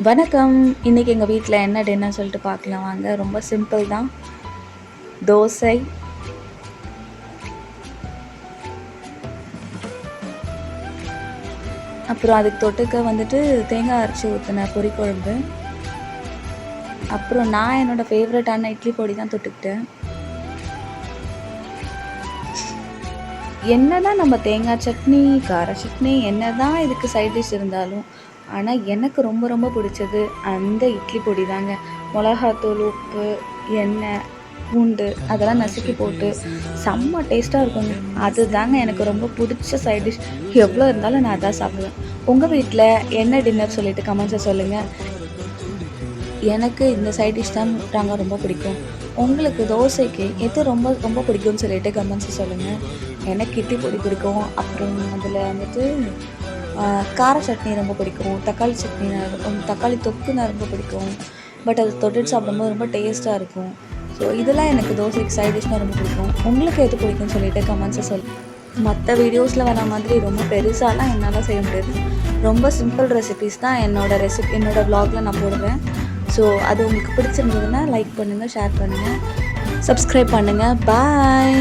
வணக்கம். இன்றைக்கி எங்கள் வீட்டில் என்ன டின்னர் சொல்லிட்டு பார்க்கலாம் வாங்க. ரொம்ப சிம்பிள் தான். தோசை, அப்புறம் அதுக்கு தொட்டுக்க வந்துட்டு தேங்காய் அரைச்சி ஊற்றின பொரிக்குழம்பு. அப்புறம் நான் என்னோடய ஃபேவரட்டான இட்லி பொடி தான் தொட்டுக்கிட்டேன். என்ன தான் நம்ம தேங்காய் சட்னி, கார சட்னி என்ன தான் இதுக்கு சைட் டிஷ் இருந்தாலும், ஆனால் எனக்கு ரொம்ப ரொம்ப பிடிச்சது அந்த இட்லி பொடி தாங்க. மிளகாத்தூள், உப்பு, எண்ணெய், பூண்டு அதெல்லாம் நசுக்கி போட்டு செம்ம டேஸ்ட்டாக இருக்குங்க. அது தாங்க எனக்கு ரொம்ப பிடிச்ச சைட் டிஷ். எவ்வளோ இருந்தாலும் நான் அதான் சாப்பிடுவேன். உங்கள் வீட்டில் என்ன டின்னர் சொல்லிவிட்டு கமெண்ட்ஸை சொல்லுங்கள். எனக்கு இந்த சைட் டிஷ் தாங்க ரொம்ப பிடிக்கும். உங்களுக்கு தோசைக்கு எது ரொம்ப ரொம்ப பிடிக்கும்னு சொல்லிட்டு கமெண்ட்ஸை சொல்லுங்கள். எனக்கு இட்லி பொடி பிடிக்கும். அப்புறம் அதில் வந்துட்டு கார சட்னி ரொம்ப பிடிக்கும். தக்காளி சட்னி தக்காளி தொக்குனா ரொம்ப பிடிக்கும். பட் அது தொட்டுட்டு சாப்பிடும்போது ரொம்ப டேஸ்ட்டாக இருக்கும். ஸோ இதெல்லாம் எனக்கு தோசைக்கு சைட் டிஷ்னால் ரொம்ப பிடிக்கும். உங்களுக்கு எது பிடிக்கும்னு சொல்லிட்டு கமெண்ட்ஸை மற்ற வீடியோஸில் வர மாதிரி ரொம்ப பெருசாலாம் என்னால் செய்ய முடியாது. ரொம்ப சிம்பிள் ரெசிபீஸ் தான் என்னோடய வ்ளாகில் நான் போடுவேன். ஸோ அது உங்களுக்கு பிடிச்சிருந்ததுன்னா லைக் பண்ணுங்கள், ஷேர் பண்ணுங்கள், சப்ஸ்கிரைப் பண்ணுங்கள். பாய்.